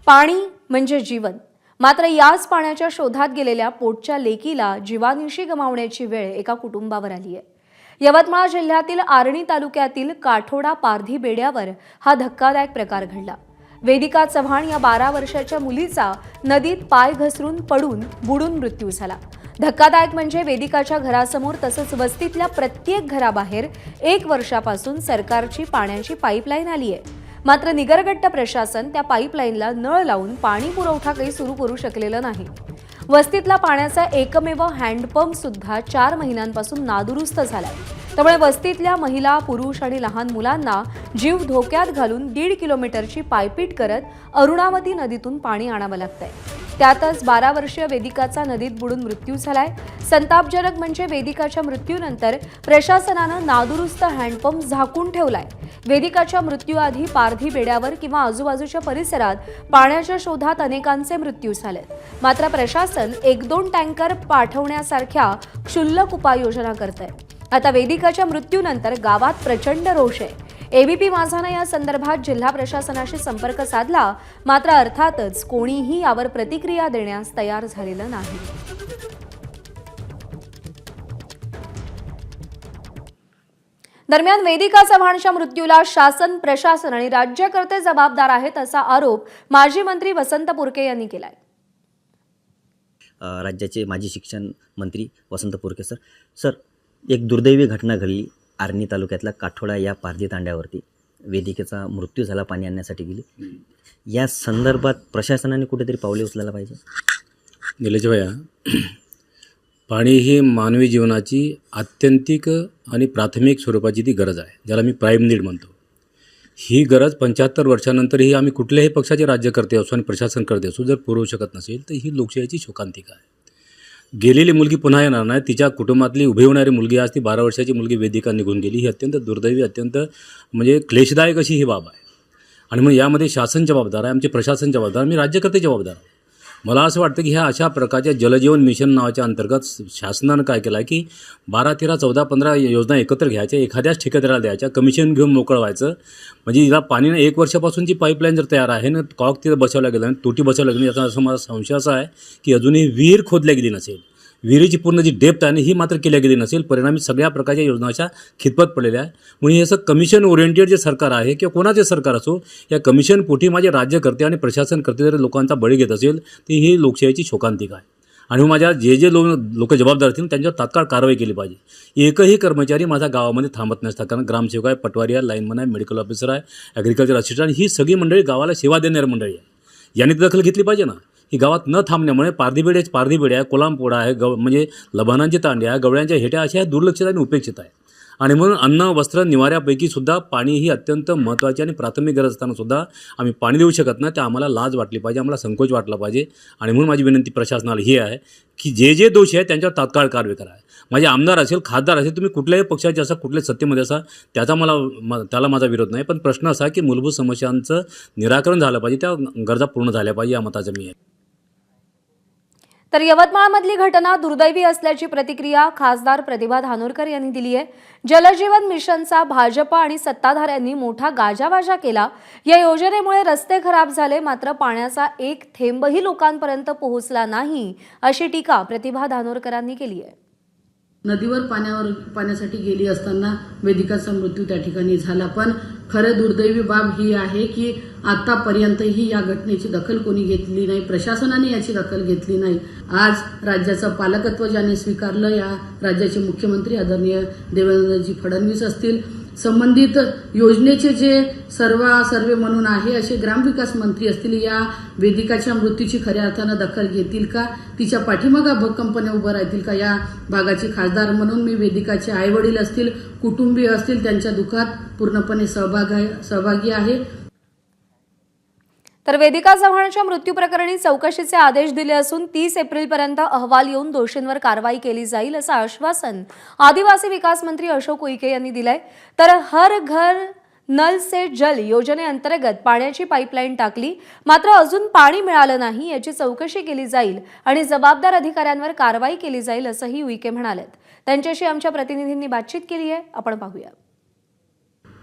पाणी म्हणजे जीवन. मात्र याच पाण्याच्या शोधात गेलेल्या पोटच्या लेकीला जीवानिशी गमावण्याची वेळ एका कुटुंबावर आली आहे. यवतमाळ जिल्ह्यातील आर्णी तालुक्यातील काठोडा पारधी बेड्यावर हा धक्कादायक प्रकार घडला. वेदिका चव्हाण या 12 वर्षाच्या मुलीचा नदीत पाय घसरून पडून बुडून मृत्यू झाला. धक्कादायक म्हणजे वेदिकाच्या घरासमोर तसंच वस्तीतल्या प्रत्येक घराबाहेर 1 वर्षापासून सरकारची पाण्याची पाईपलाईन आली आहे. मात्र निगरगट्ट प्रशासन त्या पाईपलाईनला नळ लावून पाणी पुरवठा काही सुरू करू शकलेलं नाही. वस्तीतला पाण्याचा एकमेव हँडपंप सुद्धा 4 महिन्यांपासून नादुरुस्त झालाय. त्यामुळे वस्तीतल्या महिला, पुरुष आणि लहान मुलांना जीव धोक्यात घालून 1.5 किलोमीटरची पायपीट करत अरुणावती नदीतून पाणी आणावं लागतंय. त्यातच 12 वर्षीय वेदिकाचा नदीत बुडून मृत्यू झालाय. संतापजनक म्हणजे वेदिकाच्या मृत्यूनंतर प्रशासनानं नादुरुस्त हँडपंप झाकून ठेवलाय. वेदिकाच्या मृत्यूआधी पारधी बेड्यावर किंवा आजूबाजूच्या परिसरात पाण्याच्या शोधात अनेकांचे मृत्यू झालेत. मात्र प्रशासन 1-2 टँकर पाठवण्यासारख्या क्षुल्लक उपाययोजना करतंय. आता वेदिकाच्या मृत्यूनंतर गावात प्रचंड रोष आहे. एबीपी माझानं या संदर्भात जिल्हा प्रशासनाशी संपर्क साधला, मात्र अर्थातच कोणीही यावर प्रतिक्रिया देण्यास तयार झालेलं नाही. दरम्यान वेदिका चव्हाणच्या मृत्यूला शासन, प्रशासन आणि राज्यकर्ते जबाबदार आहेत असा आरोप माजी मंत्री वसंत पुरके यांनी केलाय. राज्याचे माजी शिक्षण मंत्री वसंत पुरके सर, एक दुर्दैवी घटना घडली आर्णी तालुक्यातल्या काठोडा या पारधी तांड्यावरती. वेदिकेचा मृत्यू झाला, पाणी आणण्यासाठी गेली. या संदर्भात प्रशासनाने कुठेतरी पावले उचलायला पाहिजे. निलेश भैया, पाणी ही मानवी जीवनाची आत्यंतिक आणि प्राथमिक स्वरूपाची ती गरज आहे, ज्याला मी प्राईम नीड म्हणतो. ही गरज 75 वर्षानंतरही आम्ही कुठल्याही पक्षाचे राज्यकर्ते असो आणि प्रशासन करते असो जर पुरवू शकत नसेल तर ही लोकशाहीची शोकांतिका आहे. गेलेली मुलगी पुन्हा येणार नाही. तिच्या कुटुंबातली उभी होणारी मुलगी, आज ती 12 वर्षाची मुलगी वेदिका निघून गेली. ही अत्यंत दुर्दैवी, अत्यंत म्हणजे क्लेशदायक अशी ही बाब आहे. आणि मग यामध्ये शासन जबाबदार आहे, आमचे प्रशासन जबाबदार, मी राज्यकर्ते जबाबदार आहे. मला असं वाटतं की ह्या अशा प्रकारच्या जलजीवन मिशन नावाच्या अंतर्गत शासनानं काय केलं आहे की 12, 13, 14, 15 योजना एकत्र घ्यायच्या, एखाद्याच ठेकेदाराला द्यायच्या, कमिशन घेऊन मोकळं व्हायचं. म्हणजे हिला पाणीनं 1 वर्षापासूनची पाईपलाईन जर तयार आहे ना, कॉक तिथं बसवल्या गेलं आणि तोटी बसवल्या गेली, याचा असं माझा संशय असा आहे की अजूनही विहीर खोदल्या गेली नसेल. विहिरीची पूर्ण जी डेप्थ आहे ही मात्र केल्या गेली नसेल. परिणामी सगळ्या प्रकारच्या योजना अशा खितपत पडलेल्या आहे. म्हणून हे असं कमिशन ओरिएंटेड जे सरकार आहे किंवा कोणाचे सरकार असो, या कमिशन पोटी माझे राज्यकर्ते आणि प्रशासन करते जर लोकांचा बळी घेत असेल तर ही लोकशाहीची शोकांतिका आहे. आणि माझ्या जे लोक जबाबदार असतील त्यांच्यावर तात्काळ कारवाई केली पाहिजे. एकही कर्मचारी माझ्या गावामध्ये थांबत नसतात, कारण ग्रामसेवक आहे, पटवारी आहे, लाईनमन आहे, मेडिकल ऑफिसर आहे, ॲग्रिकल्चर असिस्टंट, ही सगळी मंडळी गावाला सेवा देणारी मंडळी आहे. यांनी दखल घेतली पाहिजे ना. ही गावात न थांबण्यामुळे पारधी बेड्या आहे, कोलामपोडा आहे, म्हणजे लबानांची तांड्या आहे, गवळ्यांच्या हेट्या अशा दुर्लक्षित आणि उपेक्षित आहे. आणि म्हणून अन्न, वस्त्र, निवाऱ्यापैकी सुद्धा पाणी ही अत्यंत महत्त्वाची आणि प्राथमिक गरज असताना सुद्धा आम्ही पाणी देऊ शकत नाही. ते आम्हाला लाज वाटली पाहिजे, आम्हाला संकोच वाटला पाहिजे. आणि म्हणून माझी विनंती प्रशासनाला ही आहे की जे दोषी आहेत त्यांच्यावर तात्काळ कारवाई करा. माझे आमदार असेल, खासदार असेल, तुम्ही कुठल्याही पक्षाचे असा, कुठल्याही सत्तेमध्ये असा, त्याला माझा विरोध नाही. पण प्रश्न असा की मूलभूत समस्यांचं निराकरण झालं पाहिजे, त्या गरजा पूर्ण झाल्या पाहिजे, या मताचा मी आहे. तर यवतमाळमधली घटना दुर्दैवी असल्याची प्रतिक्रिया खासदार प्रतिभा धानोरकर यांनी दिली आहे. जलजीवन मिशनचा भाजप आणि सत्ताधाऱ्यांनी मोठा गाजावाजा केला. या योजनेमुळे रस्ते खराब झाले, मात्र पाण्याचा एक थेंबही लोकांपर्यंत पोहोचला नाही, अशी टीका प्रतिभा धानोरकरांनी केली आहे. नदीवर पाण्यासाठी गेली असताना वेदिकाचा मृत्यू त्या ठिकाणी झाला. पण खरं दुर्दैवी बाब ही आहे की आतापर्यंतही या घटनेची दखल कोणी घेतली नाही, प्रशासनाने याची दखल घेतली नाही. आज राज्याचं पालकत्व ज्याने स्वीकारलं, या राज्याचे मुख्यमंत्री आदरणीय देवेंद्रजी फडणवीस असतील, संबंधित योजनेचे जे सर्वे म्हणून आहे असे ग्रामविकास मंत्री असतील, या वेदिकाच्या मृत्यूची खऱ्या अर्थानं दखल घेतील का? तिच्या पाठीमागे भक्कमपणे उभं राहतील का? या भागाचे खासदार म्हणून मी वेदिकाचे आईवडील असतील, कुटुंबीय असतील, त्यांच्या दुःखात पूर्णपणे सहभागी आहे. तर वेदिका चव्हाणच्या मृत्यू प्रकरणी चौकशीचे आदेश दिले असून 30 एप्रिलपर्यंत अहवाल येऊन दोषींवर कारवाई केली जाईल असं आश्वासन आदिवासी विकास मंत्री अशोक उईके यांनी दिलंय. तर हर घर नल से जल योजनेअंतर्गत पाण्याची पाईपलाईन टाकली, मात्र अजून पाणी मिळालं नाही, याची चौकशी केली जाईल आणि जबाबदार अधिकाऱ्यांवर कारवाई केली जाईल असंही उईके म्हणालेत. त्यांच्याशी आमच्या प्रतिनिधींनी बातचीत केली आहे, आपण पाहूया.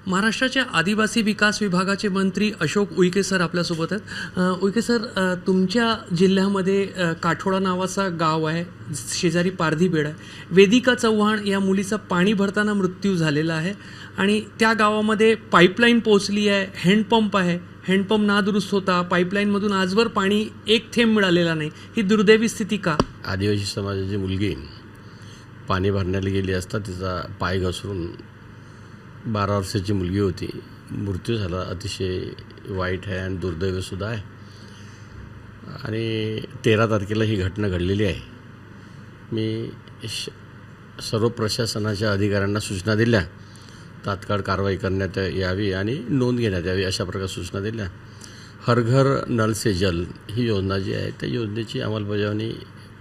महाराष्ट्राच्या आदिवासी विकास विभागाचे मंत्री अशोक उईके सर आपल्यासोबत आहेत. उईके सर, तुमच्या जिल्ह्यामध्ये काठोडा नावाचा गाव आहे, शेजारी पारधीबेड आहे. वेदिका चव्हाण या मुलीचा पाणी भरताना मृत्यू झालेला आहे आणि त्या गावामध्ये पाईपलाईन पोचली आहे, हँडपंप आहे, हँडपंप नादुरुस्त होता, पाईपलाईनमधून आजवर पाणी एक थेंब मिळालेला नाही. ही दुर्दैवी स्थिती का? आदिवासी समाजाची मुलगी पाणी भरण्याला गेली असता तिचा पाय घसरून 12 वर्षाची मुलगी होती, मृत्यू झाला. अतिशय वाईट आहे आणि दुर्दैवसुद्धा आहे. आणि 13 तारखेला ही घटना घडलेली आहे. मी सर्व प्रशासनाच्या अधिकाऱ्यांना सूचना दिल्या, तात्काळ कारवाई करण्यात यावी आणि नोंद घेण्यात यावी अशा प्रकारे सूचना दिल्या. हर घर नल से जल ही योजना जी आहे त्या योजनेची अंमलबजावणी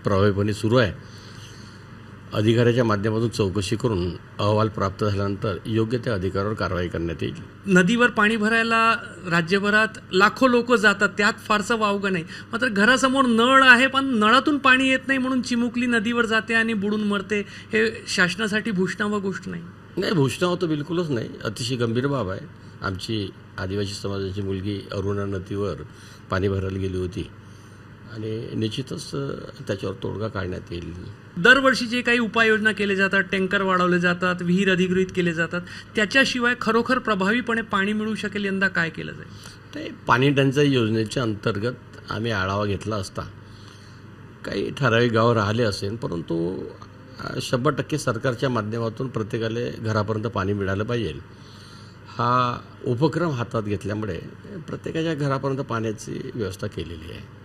प्रभावीपणे सुरू आहे. अधिकाऱ्याच्या माध्यमातून चौकशी करून अहवाल प्राप्त झाल्यानंतर योग्य त्या अधिकाऱ्यावर कारवाई करण्यात येईल. नदीवर पाणी भरायला राज्यभरात लाखो लोक जातात, त्यात फारसं वावगं नाही. मात्र घरासमोर नळ आहे पण नळातून पाणी येत नाही म्हणून चिमुकली नदीवर जाते आणि बुडून मरते. हे शासनासाठी भूषणावह गोष्ट नाही. नाही, भूषणावह तर बिलकुलच नाही. अतिशय गंभीर बाब आहे. आमची आदिवासी समाजाची मुलगी अरुणा नदीवर पाणी भरायला गेली होती आणि निश्चितच त्याच्यावर तोडगा काढण्यात येईल. दरवर्षी जे काही उपाययोजना केले जातात, टँकर वाढवले जातात, विहीर अधिग्रहित केले जातात, त्याच्याशिवाय खरोखर प्रभावीपणे पाणी मिळू शकेल यंदा काय केलं जाईल? ते पाणी टंचाई योजनेच्या अंतर्गत आम्ही आढावा घेतला असता. काही ठराविक गावं राहिले असेल, परंतु 100% सरकारच्या माध्यमातून प्रत्येकाला घरापर्यंत पाणी मिळालं पाहिजे हा उपक्रम हातात घेतल्यामुळे प्रत्येकाच्या घरापर्यंत पाण्याची व्यवस्था केलेली आहे.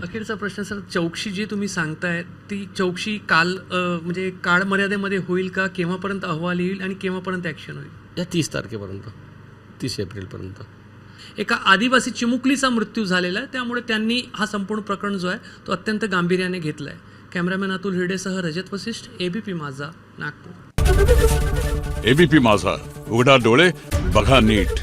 अखेरचा प्रश्न सर, चौकशी जी तुम्ही सांगताय ती चौकशी म्हणजे काळ मर्यादेमध्ये होईल का? केव्हापर्यंत अहवाल येईल आणि केव्हापर्यंत ॲक्शन होईल? या 30 तारखेपर्यंत, 30 एप्रिलपर्यंत. एका आदिवासी चिमुकलीचा मृत्यू झालेला आहे, त्यामुळे त्यांनी हा संपूर्ण प्रकरण जो आहे तो अत्यंत गांभीर्याने घेतला आहे. कॅमेरामॅन अतुल हिरडेसह रजत वसिष्ठ, एबीपी माझा, नागपूर. एबीपी माझा, उघडा डोळे बघा नीट.